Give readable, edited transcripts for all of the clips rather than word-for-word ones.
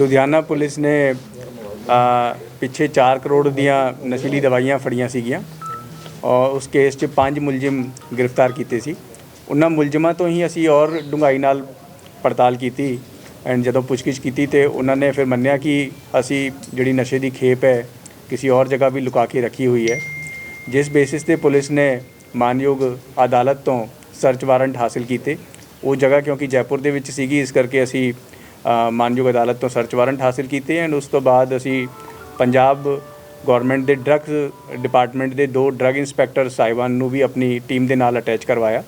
Ludhiana police ਨੇ ਪਿੱਛੇ 4 ਕਰੋੜ ਦੀਆਂ ਨਸ਼ੀਲੀ ਦਵਾਈਆਂ ਫੜੀਆਂ ਸੀਗੀਆਂ ਔਰ ਉਸ ਕੇਸ 'ਚ 5 ਮੁਲਜ਼ਮ ਗ੍ਰਿਫਤਾਰ ਕੀਤੇ ਸੀ। ਉਹਨਾਂ ਮੁਲਜ਼ਮਾਂ ਤੋਂ ਹੀ ਅਸੀਂ ਔਰ ਡੂੰਘਾਈ ਨਾਲ ਪੜਤਾਲ ਕੀਤੀ ਐਂਡ ਜਦੋਂ ਪੁੱਛਗਿੱਛ ਕੀਤੀ ਤੇ ਉਹਨਾਂ ਨੇ ਫਿਰ ਮੰਨਿਆ ਕਿ ਅਸੀਂ ਜਿਹੜੀ ਨਸ਼ੇ ਦੀ ਖੇਪ ਹੈ ਕਿਸੇ और जगह भी लुका के रखी हुई है, जिस बेसिस ਤੇ ਪੁਲਿਸ ਨੇ ਮਾਨਯੋਗ ਅਦਾਲਤ ਤੋਂ ਸਰਚ ਵਾਰੰਟ ਹਾਸਿਲ ਕੀਤੇ। ਉਹ ਜਗ੍ਹਾ ਕਿਉਂਕਿ ਜੈਪੁਰ ਦੇ ਵਿੱਚ ਸੀਗੀ, ਇਸ ਕਰਕੇ ਅਸੀਂ ਮਾਨਯੋਗ ਅਦਾਲਤ ਤੋਂ ਸਰਚ ਵਾਰੰਟ ਹਾਸਿਲ ਕੀਤੇ ਐਂਡ ਉਸ ਤੋਂ ਬਾਅਦ ਅਸੀਂ ਪੰਜਾਬ ਗੌਰਮੈਂਟ ਦੇ ਡਰੱਗਸ ਡਿਪਾਰਟਮੈਂਟ ਦੇ 2 ਡਰੱਗ ਇੰਸਪੈਕਟਰ ਸਾਹਿਬਾਨ ਨੂੰ ਵੀ ਆਪਣੀ ਟੀਮ ਦੇ ਨਾਲ ਅਟੈਚ ਕਰਵਾਇਆ।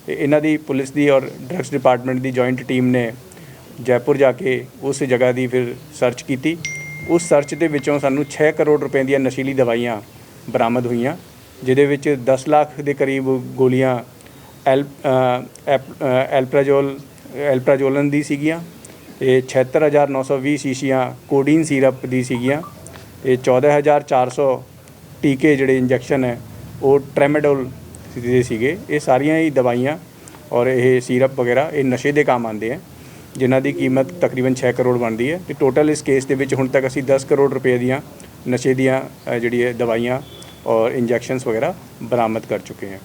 ਇਹਨਾਂ ਦੀ ਪੁਲਿਸ ਦੀ ਔਰ ਡਰੱਗਸ ਡਿਪਾਰਟਮੈਂਟ ਦੀ ਜੁਆਇੰਟ ਟੀਮ ਨੇ ਜੈਪੁਰ ਜਾ ਕੇ ਉਸ ਜਗ੍ਹਾ ਦੀ ਫਿਰ ਸਰਚ ਕੀਤੀ। उस सर्च के विचों सानू 6 करोड़ रुपए दी नशीली दवाइयाँ बरामद हुई, जिहदे विच 10 लाख के करीब गोलियां एल्प्राजोलन दी सीगियां, 76,920 शीशियाँ कोडीन सीरप दी सीगियां, 14,400 टीके जिहड़े इंजैक्शन है वो ट्रेमाडोल दे सीगे। ये सारियां ही दवाइयाँ और ये सीरप वगैरह ये नशे के काम आते हैं, जिन्हां दी कीमत तकरीबन 6 करोड़ बनती है। तो टोटल इस केस के विच हुण तक असी 10 करोड़ रुपए दियां नशे दियां जिहड़ी दवाइयां और इंजैक्शनस वगैरह बरामद कर चुके हैं।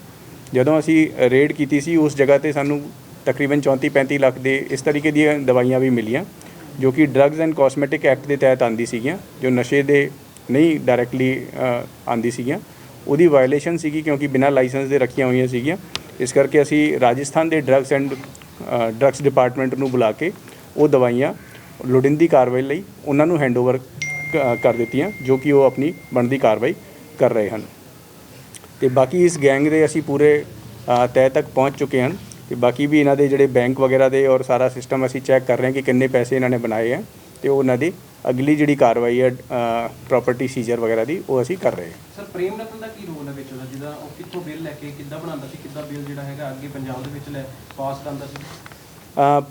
जदों असी रेड की सी उस जगह ते सानू तकरीबन 34-35 लाख दे इस तरीके दी दवाइयां भी मिलियां, जो कि ड्रग्स एंड कॉस्मैटिक एक्ट के तहत आंदी सीगियां, जो नशे दे नहीं डायरैक्टली आंदी सीगियां। उहदी वायलेशन सीगी क्योंकि बिना लाइसेंस दे रखियां हुई सीगियां। इस करके असी राजस्थान के ड्रग्स डिपार्टमेंट नूं बुला के वो दवाइयाँ लोड़ींदी कार्रवाई लई उन्हां नूं हैंडओवर कर दित्तियां, जो कि वो अपनी बनती कार्रवाई कर रहे हैं। तो बाकी इस गैंग दे असी पूरे तय तक पहुँच चुके हैं कि बाकी भी इन्हां दे जिहड़े बैंक वगैरह दे और सारा सिस्टम असी चैक कर रहे हैं कि किन्ने पैसे इन्हां ने बनाए हैं, तो उन्हां दी अगली जिहड़ी कार्रवाई है प्रॉपर्टी सीजर वगैरह दी वो असी कर रहे हैं। सर प्रेम रतन दा की रोल है विच ओहदा, जिहदा ਉਹ ਕਿੱਥੋਂ ਬਿੱਲ ਲੈ ਕੇ ਕਿੱਦਾਂ ਬਣਾਉਂਦਾ ਸੀ, ਕਿੱਦਾਂ ਬਿੱਲ ਜਿਹੜਾ ਹੈਗਾ ਅੱਗੇ ਪੰਜਾਬ ਦੇ ਵਿੱਚ ਲੈ ਪਾਸ ਕਰਦਾ ਸੀ?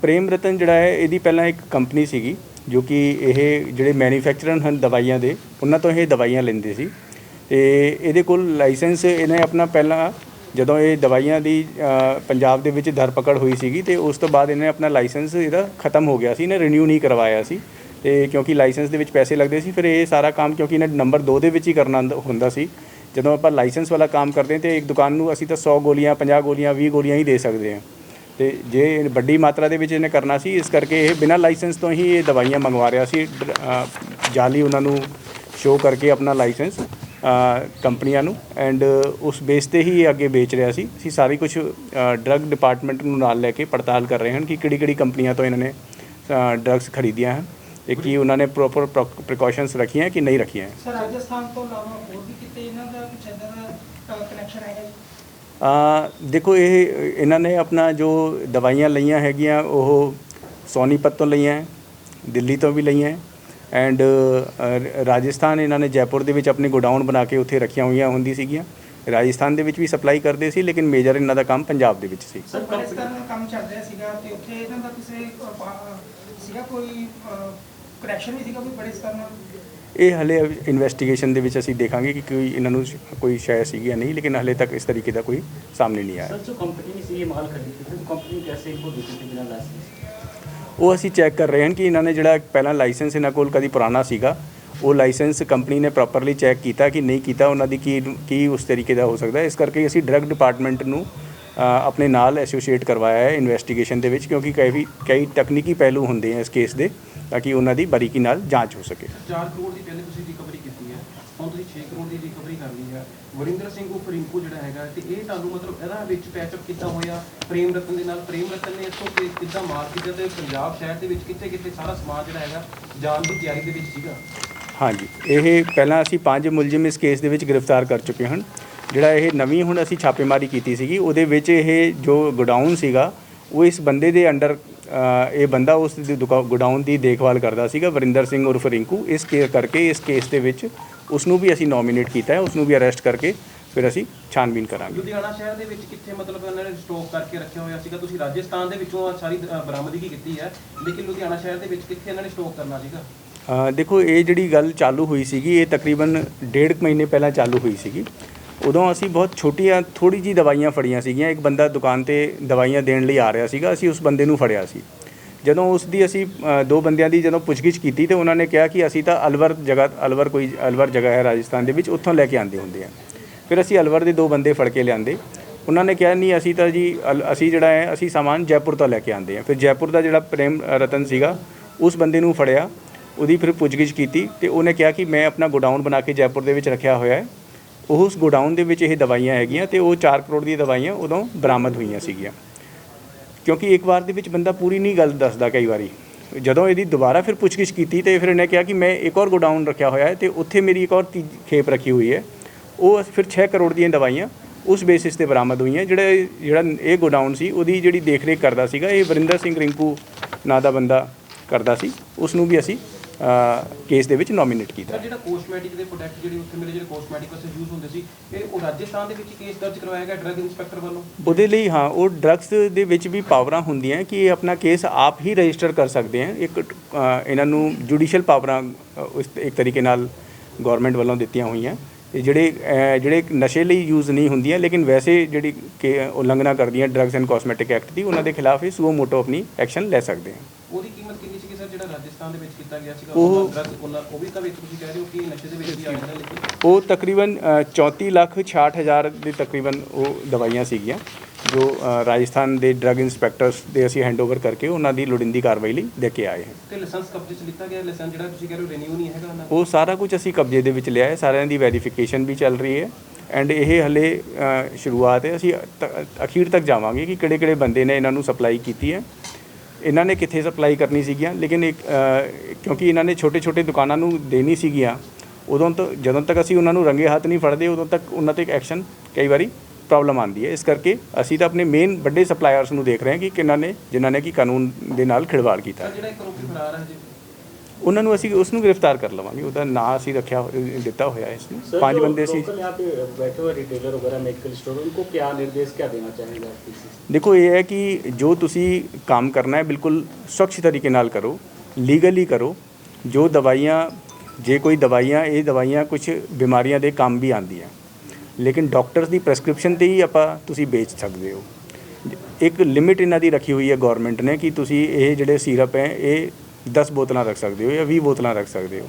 प्रेम रतन जिहड़ा है ਇਹਦੀ ਪਹਿਲਾਂ ਇੱਕ ਕੰਪਨੀ ਸੀਗੀ ਜੋ ਕਿ ਇਹ ਜਿਹੜੇ ਮੈਨੂਫੈਕਚਰਰ ਹਨ ਦਵਾਈਆਂ ਦੇ ਉਹਨਾਂ ਤੋਂ ਇਹ ਦਵਾਈਆਂ ਲੈਂਦੇ ਸੀ। ਤੇ ਇਹਦੇ ਕੋਲ ਲਾਇਸੈਂਸ ਇਹਨੇ ਆਪਣਾ ਪਹਿਲਾਂ ਜਦੋਂ ਇਹ ਦਵਾਈਆਂ ਦੀ ਪੰਜਾਬ ਦੇ ਵਿੱਚ ਧਰਪਕੜ ਹੋਈ ਸੀਗੀ ਤੇ ਉਸ ਤੋਂ ਬਾਅਦ ਇਹਨੇ ਆਪਣਾ ਲਾਇਸੈਂਸ ਇਹਦਾ ਖਤਮ ਹੋ ਗਿਆ ਸੀ, ਇਹਨੇ ਰੀਨਿਊ ਨਹੀਂ ਕਰਵਾਇਆ ਸੀ। ਤੇ ਕਿਉਂਕਿ ਲਾਇਸੈਂਸ ਦੇ ਵਿੱਚ ਪੈਸੇ ਲੱਗਦੇ ਸੀ, ਫਿਰ ਇਹ ਸਾਰਾ ਕੰਮ ਕਿਉਂਕਿ ਇਹਨੇ ਨੰਬਰ 2 ਦੇ ਵਿੱਚ ਹੀ ਕਰਨਾ ਹੁੰਦਾ ਸੀ। ਜਦੋਂ ਆਪਾਂ ਲਾਇਸੈਂਸ ਵਾਲਾ ਕੰਮ ਕਰਦੇ ਹਾਂ ਤੇ ਇੱਕ ਦੁਕਾਨ ਨੂੰ ਅਸੀਂ ਤਾਂ 100 ਗੋਲੀਆਂ 50 ਗੋਲੀਆਂ 20 ਗੋਲੀਆਂ ਹੀ ਦੇ ਸਕਦੇ ਹਾਂ, ਤੇ ਜੇ ਵੱਡੀ ਮਾਤਰਾ ਦੇ ਵਿੱਚ ਇਹਨੇ ਕਰਨਾ ਸੀ ਇਸ ਕਰਕੇ ਇਹ ਬਿਨਾਂ ਲਾਇਸੈਂਸ ਤੋਂ ਹੀ ਇਹ ਦਵਾਈਆਂ ਮੰਗਵਾ ਰਿਹਾ ਸੀ, ਜਾਲੀ ਉਹਨਾਂ ਨੂੰ ਸ਼ੋਅ ਕਰਕੇ ਆਪਣਾ ਲਾਇਸੈਂਸ ਕੰਪਨੀਆਂ ਨੂੰ ਐਂਡ ਉਸ ਬੇਸ 'ਤੇ ਹੀ ਅੱਗੇ ਵੇਚ ਰਿਹਾ ਸੀ। ਅਸੀਂ ਸਾਰੀ ਕੁਝ ਡਰੱਗ ਡਿਪਾਰਟਮੈਂਟ ਨੂੰ ਨਾਲ ਲੈ ਕੇ ਪੜਤਾਲ ਕਰ ਰਹੇ ਹਨ ਕਿ ਕਿਹੜੀ ਕੰਪਨੀਆਂ ਤੋਂ ਇਹਨਾਂ ਨੇ ਡਰੱਗਸ ਖਰੀਦੀਆਂ ਹਨ ਤੇ ਕੀ ਉਹਨਾਂ ਨੇ ਪ੍ਰੋਪਰ ਪ੍ਰੀਕਾਸ਼ਨਸ ਰੱਖੀਆਂ ਹੈ ਕਿ ਨਹੀਂ ਰੱਖੀਆਂ ਹੈ। ਸਰ ਰਾਜਸਥਾਨ ਤੋਂ ਇਲਾਵਾ ਹੋਰ ਵੀ ਕਿਤੇ ਇਹਨਾਂ ਦਾ ਕੁਝ ਇੱਦਾਂ ਦਾ ਕਨੈਕਸ਼ਨ ਹੈਗਾ ਜੀ? देखो ये इन्होंने अपना जो दवाइयाँ लईयां हैगियां वो सोनीपत तो लईयां है, दिल्ली तो भी लईयां है एंड राजस्थान इन्होंने जयपुर दे विच अपने गोडाउन बना के उत्थे रखियां हुई हुंदी सीगियां। राजस्थान दे विच भी सप्लाई करते सी लेकिन मेजर इन्हां दा काम पंजाब दे विच सी। सर पाकिस्तान दा काम चल रहा सीगा ते उत्थे इन्हां दा किसे सीगा कोई कनेक्शन भी सीगा कोई बड़े स्तर नाल? ये हले इन्वेस्टिगेशन ਦੇ ਵਿੱਚ ਅਸੀਂ ਦੇਖਾਂਗੇ कि कोई ਇਹਨਾਂ ਨੂੰ कोई शय ਸੀਗੀ या नहीं, लेकिन हले तक इस तरीके का कोई सामने नहीं आया। सर जो कंपनी से ये माल खरीदी थी कंपनी कैसे इनको बेची थी बिना लाइसेंस? वो ਅਸੀਂ ਚੈੱਕ ਕਰ ਰਹੇ ਹਾਂ ਕਿ ਇਹਨਾਂ ਨੇ ਜਿਹੜਾ ਪਹਿਲਾਂ ਲਾਇਸੈਂਸ ਇਹਨਾਂ ਕੋਲ ਕਦੀ ਪੁਰਾਣਾ ਸੀਗਾ ਉਹ ਲਾਇਸੈਂਸ ਕੰਪਨੀ ਨੇ ਪ੍ਰੋਪਰਲੀ ਚੈੱਕ ਕੀਤਾ ਕਿ ਨਹੀਂ ਕੀਤਾ, ਉਹਨਾਂ ਦੀ ਕੀ ਉਸ ਤਰੀਕੇ ਦਾ ਹੋ ਸਕਦਾ। ਇਸ ਕਰਕੇ ਅਸੀਂ ਡਰੱਗ ਡਿਪਾਰਟਮੈਂਟ ਨੂੰ ਆਪਣੇ ਨਾਲ ਐਸੋਸੀਏਟ ਕਰਵਾਇਆ ਹੈ ਇਨਵੈਸਟੀਗੇਸ਼ਨ ਦੇ ਵਿੱਚ, ਕਿਉਂਕਿ ਕਈ ਤਕਨੀਕੀ ਪਹਿਲੂ ਹੁੰਦੇ ਆ ਇਸ ਕੇਸ ਦੇ ਤਾਂ ਕਿ ਉਹਨਾਂ ਦੀ ਬਾਰੀਕੀ ਨਾਲ ਜਾਂਚ ਹੋ ਸਕੇ। 4 ਕਰੋੜ ਦੀ ਪਹਿਲੇ ਤੁਸੀਂ ਰਿਕਵਰੀ ਕੀਤੀ ਹੈ, ਹੁਣ ਤੁਸੀਂ 6 ਕਰੋੜ ਦੀ ਰਿਕਵਰੀ ਕਰ ਲਈ ਹੈ। ਵਰਿੰਦਰ ਸਿੰਘ ਉਰਫ ਰਿੰਕੂ ਜਿਹੜਾ ਹੈਗਾ ਤੇ ਇਹ ਤੁਹਾਨੂੰ ਮਤਲਬ ਇਹਦਾ ਵਿੱਚ ਪੈਚਅਪ ਕਿੱਦਾਂ ਹੋਇਆ ਪ੍ਰੇਮ ਰਤਨ ਦੇ ਨਾਲ? ਪ੍ਰੇਮ ਰਤਨ ਨੇ ਇੱਥੋਂ ਕਿੱਦਾਂ ਮਾਰ ਕੀਤਾ ਤੇ ਪੰਜਾਬ ਸ਼ਹਿਰ ਦੇ ਵਿੱਚ ਕਿੱਥੇ ਸਾਰਾ ਸਮਾਜ ਜਿਹੜਾ ਹੈਗਾ ਜਾਣ ਦੀ ਤਿਆਰੀ ਦੇ ਵਿੱਚ ਸੀਗਾ? ਹਾਂਜੀ, ਇਹ ਪਹਿਲਾਂ ਅਸੀਂ 5 ਮੁਲਜ਼ਮ ਇਸ ਕੇਸ ਦੇ ਵਿੱਚ ਗ੍ਰਿਫਤਾਰ ਕਰ ਚੁੱਕੇ ਹਨ। ਜਿਹੜਾ ਇਹ ਨਵੀਂ ਹੁਣ ਅਸੀਂ ਛਾਪੇਮਾਰੀ ਕੀਤੀ ਸੀਗੀ ਉਹਦੇ ਵਿੱਚ ਇਹ ਜੋ ਗੋਡਾਊਨ ਸੀਗਾ ਉਹ ਇਸ ਬੰਦੇ ਦੇ ਅੰਡਰ ਇਹ ਬੰਦਾ ਉਸ ਦੀ ਗੋਡਾਊਨ ਦੀ ਦੇਖਭਾਲ ਕਰਦਾ ਸੀਗਾ, ਵਰਿੰਦਰ ਸਿੰਘ ਉਰਫ ਰਿੰਕੂ। ਇਸ ਕਰਕੇ ਇਸ ਕੇਸ ਦੇ ਵਿੱਚ ਉਸ ਨੂੰ ਵੀ ਅਸੀਂ ਨੋਮੀਨੇਟ ਕੀਤਾ ਹੈ, ਉਸ ਨੂੰ ਵੀ ਅਰੈਸਟ ਕਰਕੇ ਫਿਰ ਅਸੀਂ ਛਾਨਬੀਨ ਕਰਾਂਗੇ। ਲੁਧਿਆਣਾ ਸ਼ਹਿਰ ਦੇ ਵਿੱਚ ਕਿੱਥੇ ਮਤਲਬ ਇਹਨਾਂ ਨੇ ਸਟਾਕ ਕਰਕੇ ਰੱਖਿਆ ਹੋਇਆ ਸੀਗਾ? ਤੁਸੀਂ ਰਾਜਸਥਾਨ ਦੇ ਵਿੱਚੋਂ ਸਾਰੀ ਬਰਾਮਦਗੀ ਕੀਤੀ ਹੈ, ਲੇਕਿਨ ਲੁਧਿਆਣਾ ਸ਼ਹਿਰ ਦੇ ਵਿੱਚ ਕਿੱਥੇ ਇਹਨਾਂ ਨੇ ਸਟਾਕ ਕਰਨਾ ਸੀਗਾ? ਦੇਖੋ ਇਹ ਜਿਹੜੀ ਗੱਲ ਚਾਲੂ ਹੋਈ ਸੀਗੀ ਇਹ ਤਕਰੀਬਨ 1.5 ਮਹੀਨੇ ਪਹਿਲਾਂ ਚਾਲੂ ਹੋਈ ਸੀਗੀ। ਉਦੋਂ ਅਸੀਂ ਬਹੁਤ ਛੋਟੀਆਂ ਥੋੜੀ ਜੀ ਦਵਾਈਆਂ ਫੜੀਆਂ ਸੀਗੀਆਂ। ਇੱਕ ਬੰਦਾ ਦੁਕਾਨ ਤੇ ਦਵਾਈਆਂ ਦੇਣ ਲਈ ਆ ਰਿਹਾ ਸੀਗਾ, ਅਸੀਂ ਉਸ ਬੰਦੇ ਨੂੰ ਫੜਿਆ ਸੀ। ਜਦੋਂ ਉਸ ਦੀ ਅਸੀਂ ਦੋ ਬੰਦਿਆਂ ਦੀ ਜਦੋਂ ਪੁੱਛਗਿੱਛ ਕੀਤੀ ਤੇ ਉਹਨਾਂ ਨੇ ਕਿਹਾ ਕਿ ਅਸੀਂ ਤਾਂ ਅਲਵਰ ਜਗ੍ਹਾ ਹੈ ਰਾਜਸਥਾਨ ਦੇ ਵਿੱਚ, ਉੱਥੋਂ ਲੈ ਕੇ ਆਉਂਦੇ ਹੁੰਦੇ ਆ। ਫਿਰ ਅਸੀਂ ਅਲਵਰ ਦੇ ਦੋ ਬੰਦੇ ਫੜ ਕੇ ਲਿਆਂਦੇ। ਉਹਨਾਂ ਨੇ ਕਿਹਾ ਨਹੀਂ ਅਸੀਂ ਤਾਂ ਜੀ ਅਸੀਂ ਜਿਹੜਾ ਹੈ ਅਸੀਂ ਸਾਮਾਨ ਜੈਪੁਰ ਤੋਂ ਲੈ ਕੇ ਆਉਂਦੇ ਆ। ਫਿਰ ਜੈਪੁਰ ਦਾ ਜਿਹੜਾ ਪ੍ਰੇਮ ਰਤਨ ਸੀਗਾ ਉਸ ਬੰਦੇ ਨੂੰ ਫੜਿਆ, ਉਹਦੀ ਫਿਰ ਪੁੱਛਗਿੱਛ ਕੀਤੀ ਤੇ ਉਹਨੇ ਕਿਹਾ ਕਿ ਮੈਂ ਆਪਣਾ ਗੋਡਾਊਨ ਬਣਾ ਕੇ ਜੈਪੁਰ ਦੇ ਵਿੱਚ ਰੱਖਿਆ ਹੋਇਆ ਹੈ। ਉਸ ਗੋਡਾਊਨ ਦੇ ਵਿੱਚ ਇਹ ਦਵਾਈਆਂ ਹੈਗੀਆਂ ਤੇ ਉਹ 4 ਕਰੋੜ ਦੀਆਂ ਦਵਾਈਆਂ ਉਦੋਂ ਬਰਾਮਦ ਹੋਈਆਂ ਸੀਗੀਆਂ। ਕਿਉਂਕਿ ਇੱਕ ਵਾਰ ਦੇ ਵਿੱਚ ਬੰਦਾ ਪੂਰੀ ਨਹੀਂ ਗੱਲ ਦੱਸਦਾ, ਕਈ ਵਾਰੀ ਜਦੋਂ ਇਹਦੀ ਦੁਬਾਰਾ ਫਿਰ ਪੁੱਛਗਿੱਛ ਕੀਤੀ ਤੇ ਫਿਰ ਇਹਨੇ ਕਿਹਾ ਕਿ ਮੈਂ ਇੱਕ ਹੋਰ ਗੋਡਾਊਨ ਰੱਖਿਆ ਹੋਇਆ ਹੈ ਤੇ ਉੱਥੇ ਮੇਰੀ ਇੱਕ ਹੋਰ ਖੇਪ ਰੱਖੀ ਹੋਈ ਹੈ। ਉਹ ਫਿਰ 6 ਕਰੋੜ ਦੀਆਂ ਦਵਾਈਆਂ ਉਸ ਬੇਸਿਸ ਤੇ ਬਰਾਮਦ ਹੋਈਆਂ। ਜਿਹੜਾ ਇਹ ਗੋਡਾਊਨ ਸੀ ਉਹਦੀ ਜਿਹੜੀ ਦੇਖ ਰੇਖ ਕਰਦਾ ਸੀਗਾ ਇਹ ਵਰਿੰਦਰ ਸਿੰਘ ਰਿੰਕੂ ਨਾਂ ਦਾ ਬੰਦਾ ਕਰਦਾ ਸੀ। ਉਸ ਨੂੰ ਵੀ ਅਸੀਂ ਕੇਸ ਦੇ ਵਿੱਚ ਨੋਮੀਨੇਟ ਕੀਤਾ। ਸਰ, ਜਿਹੜਾ ਕੋਸਮੈਟਿਕ ਦੇ ਪ੍ਰੋਡਕਟ ਜਿਹੜੇ ਉੱਥੇ ਮਿਲੇ, ਜਿਹੜੇ ਕੋਸਮੈਟਿਕ ਵਾਸਤੇ ਯੂਜ਼ ਹੁੰਦੇ ਸੀ, ਉਹ ਰਾਜਸਥਾਨ ਦੇ ਵਿੱਚ ਕੇਸ ਦਰਜ ਕਰਵਾਇਆ ਗਿਆ ਡਰੱਗ ਇੰਸਪੈਕਟਰ ਵੱਲੋਂ? ਉਹਦੇ ਲਈ ਹਾਂ, ਉਹ ਡਰੱਗਸ ਦੇ ਵਿੱਚ ਵੀ ਪਾਵਰਾਂ ਹੁੰਦੀਆਂ ਕਿ ਇਹ ਆਪਣਾ ਕੇਸ ਆਪ ਹੀ ਰਜਿਸਟਰ ਕਰ ਸਕਦੇ ਆ। ਇੱਕ ਇਹਨਾਂ ਨੂੰ ਜੁਡੀਸ਼ੀਅਲ ਪਾਵਰਾਂ ਇੱਕ ਤਰੀਕੇ ਨਾਲ ਗਵਰਨਮੈਂਟ ਵੱਲੋਂ ਦਿੱਤੀਆਂ ਹੋਈਆਂ। ਇਹ ਜਿਹੜੇ ਨਸ਼ੇ ਲਈ ਯੂਜ਼ ਨਹੀਂ ਹੁੰਦੀਆਂ ਲੇਕਿਨ ਵੈਸੇ ਜਿਹੜੀ ਉਲੰਘਣਾ ਕਰਦੀਆਂ ਡਰੱਗਸ ਐਂਡ ਕਾਸਮੈਟਿਕ ਐਕਟ ਦੀ, ਉਹਨਾਂ ਦੇ ਖਿਲਾਫ ਇਹ ਸੂਓ ਮੋਟੋ ਆਪਣੀ ਐਕਸ਼ਨ ਲੈ ਸਕਦੇ ਆ। ਉਹਦੀ ਕੀਮਤ ਕਿੰਨੀ ਸੀ ਸਰ, ਜਿਹੜਾ ਰਾਜਸਥਾਨ ਦੇ ਵਿੱਚ ਕੀਤਾ ਗਿਆ ਸੀਗਾ? ਉਹ ਵੀ ਤਾਂ ਵਿੱਚ ਤੁਸੀਂ ਕਹਿ ਰਹੇ ਹੋ ਕਿ ਨਸ਼ੇ ਦੇ ਵਿੱਚ ਵੀ ਆ ਜਾਂਦਾ, ਲੇਕਿਨ ਉਹ ਤਕਰੀਬਨ 34,66,000 ਦੇ ਤਕਰੀਬਨ ਉਹ ਦਵਾਈਆਂ ਸੀਗੀਆਂ ਜੋ ਰਾਜਸਥਾਨ ਦੇ ਡਰੱਗ ਇੰਸਪੈਕਟਰਸ ਦੇ ਅਸੀਂ ਹੈਂਡਓਵਰ ਕਰਕੇ ਉਹਨਾਂ ਦੀ ਲੋੜੀਂਦੀ ਕਾਰਵਾਈ ਲਈ ਦੇ ਕੇ ਆਏ ਹਾਂ। ਤੇ ਲਾਇਸੈਂਸ ਕਬਜ਼ੇ 'ਚ ਲਿੱਤਾ ਗਿਆ? ਲਾਇਸੈਂਸ ਜਿਹੜਾ ਤੁਸੀਂ ਕਹਿ ਰਹੇ ਹੋ ਰੀਨਿਊ ਨਹੀਂ ਹੈਗਾ ਉਹਨਾਂ ਦਾ? ਉਹ ਸਾਰਾ ਕੁਝ ਅਸੀਂ ਕਬਜ਼ੇ ਦੇ ਵਿੱਚ ਲਿਆ ਹੈ, ਸਾਰਿਆਂ ਦੀ ਵੈਰੀਫਿਕੇਸ਼ਨ ਵੀ ਚੱਲ ਰਹੀ ਹੈ ਐਂਡ ਇਹ ਹਲੇ ਸ਼ੁਰੂਆਤ ਹੈ। ਅਸੀਂ ਅਖੀਰ ਤੱਕ ਜਾਵਾਂਗੇ ਕਿ ਕਿਹੜੇ ਬੰਦੇ ਨੇ ਇਹਨਾਂ ਨੂੰ ਸਪਲਾਈ ਕੀਤੀ ਹੈ, ਇਹਨਾਂ ਨੇ ਕਿੱਥੇ ਸਪਲਾਈ ਕਰਨੀ ਸੀਗੀਆਂ। ਲੇਕਿਨ ਕਿਉਂਕਿ ਇਹਨਾਂ ਨੇ ਛੋਟੇ ਦੁਕਾਨਾਂ ਨੂੰ ਦੇਣੀ ਸੀਗੀਆਂ, ਉਦੋਂ ਤੋਂ ਜਦੋਂ ਤੱਕ ਅਸੀਂ ਉਹਨਾਂ ਨੂੰ ਰੰਗੇ ਹੱਥ ਨਹੀਂ ਫੜਦੇ ਉਦੋਂ ਤੱਕ ਉਹਨਾਂ 'ਤੇ ਐਕਸ਼ਨ ਕਈ ਵਾਰੀ ਪ੍ਰੋਬਲਮ ਆਉਂਦੀ ਹੈ। ਇਸ ਕਰਕੇ ਅਸੀਂ ਤਾਂ ਆਪਣੇ ਮੇਨ ਵੱਡੇ ਸਪਲਾਇਰਸ ਨੂੰ ਦੇਖ ਰਹੇ ਹਾਂ ਕਿ ਜਿਨ੍ਹਾਂ ਨੇ ਕਿ ਕਾਨੂੰਨ ਦੇ ਨਾਲ ਖਿਲਵਾੜ ਕੀਤਾ। ਜਿਹੜਾ ਇੱਕ ਆਰੋਪੀ ਫਰਾਰ ਹੈ ਜੀ, ਉਹਨਾਂ ਨੂੰ ਅਸੀਂ ਉਸ ਨੂੰ ਗ੍ਰਿਫਤਾਰ ਕਰ ਲਵਾਂਗੇ। ਉਹਦਾ ਨਾਂ ਅਸੀਂ ਦਿੱਤਾ ਹੋਇਆ ਇਸ ਨੂੰ। 5 ਬੰਦੇ ਸੀ। बैठे हुए रिटेलर वगैरह मेडिकल स्टोर, उनको क्या निर्देश क्या देना चाहेंगे आप? ਦੇਖੋ ਇਹ ਹੈ ਕਿ ਜੋ ਤੁਸੀਂ ਕੰਮ ਕਰਨਾ ਹੈ ਬਿਲਕੁਲ ਸਵੱਛ ਤਰੀਕੇ ਨਾਲ ਕਰੋ, ਲੀਗਲੀ ਕਰੋ। ਜੋ ਦਵਾਈਆਂ ਜੇ ਕੋਈ ਦਵਾਈਆਂ ਕੁਝ ਬਿਮਾਰੀਆਂ ਦੇ ਕੰਮ ਵੀ ਆਉਂਦੀਆਂ, ਲੇਕਿਨ ਡਾਕਟਰਸ ਦੀ ਪ੍ਰੈਸਕ੍ਰਿਪਸ਼ਨ 'ਤੇ ਹੀ ਤੁਸੀਂ ਵੇਚ ਸਕਦੇ ਹੋ। ਇੱਕ ਲਿਮਿਟ ਇਹਨਾਂ ਦੀ ਰੱਖੀ ਹੋਈ ਹੈ ਗਵਰਨਮੈਂਟ ਨੇ ਕਿ ਤੁਸੀਂ ਇਹ ਜਿਹੜੇ ਸੀਰਪ ਹੈ ਇਹ 10 ਬੋਤਲਾਂ ਰੱਖ ਸਕਦੇ ਹੋ ਜਾਂ 20 ਬੋਤਲਾਂ ਰੱਖ ਸਕਦੇ ਹੋ।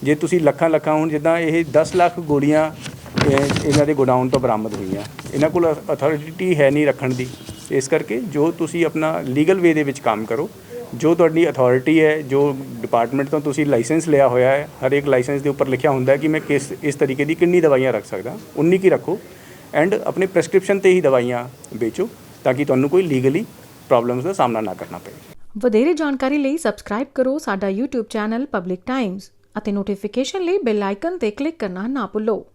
ਜੇ ਤੁਸੀਂ ਲੱਖਾਂ ਹੁਣ ਜਿੱਦਾਂ ਇਹ 10 ਲੱਖ ਗੋਲੀਆਂ ਇਹਨਾਂ ਦੇ ਗੋਡਾਊਨ ਤੋਂ ਬਰਾਮਦ ਹੋਈਆਂ, ਇਹਨਾਂ ਕੋਲ ਅਥਾਰਟੀ ਹੈ ਨਹੀਂ ਰੱਖਣ ਦੀ। ਇਸ ਕਰਕੇ ਜੋ ਤੁਸੀਂ ਆਪਣਾ ਲੀਗਲ ਵੇ ਦੇ ਵਿੱਚ ਕੰਮ ਕਰੋ, ਜੋ ਤੁਹਾਡੀ ਅਥਾਰਟੀ ਹੈ, ਜੋ ਡਿਪਾਰਟਮੈਂਟ ਤੋਂ ਤੁਸੀਂ ਲਾਇਸੈਂਸ ਲਿਆ ਹੋਇਆ ਹੈ, ਹਰ ਇੱਕ ਲਾਇਸੈਂਸ ਦੇ ਉੱਪਰ ਲਿਖਿਆ ਹੁੰਦਾ ਹੈ ਕਿ ਮੈਂ ਇਸ ਤਰੀਕੇ ਦੀ ਕਿੰਨੀ ਦਵਾਈਆਂ ਰੱਖ ਸਕਦਾ, ਉਨੀ ਕੀ ਰੱਖੋ ਐਂਡ ਆਪਣੇ ਪ੍ਰੈਸਕ੍ਰਿਪਸ਼ਨ 'ਤੇ ਹੀ ਦਵਾਈਆਂ ਵੇਚੋ ਤਾਂ ਕਿ ਤੁਹਾਨੂੰ ਕੋਈ ਲੀਗਲੀ ਪ੍ਰੋਬਲਮਸ ਦਾ ਸਾਹਮਣਾ ਨਾ ਕਰਨਾ ਪਏ। ਵਧੇਰੇ ਜਾਣਕਾਰੀ ਲਈ ਸਬਸਕ੍ਰਾਈਬ ਕਰੋ ਸਾਡਾ YouTube ਚੈਨਲ ਪਬਲਿਕ ਟਾਈਮਜ਼ ਅਤੇ ਨੋਟੀਫਿਕੇਸ਼ਨ ਲਈ ਬੈਲ ਆਈਕਨ ਤੇ ਕਲਿੱਕ ਕਰਨਾ ਨਾ ਭੁੱਲੋ।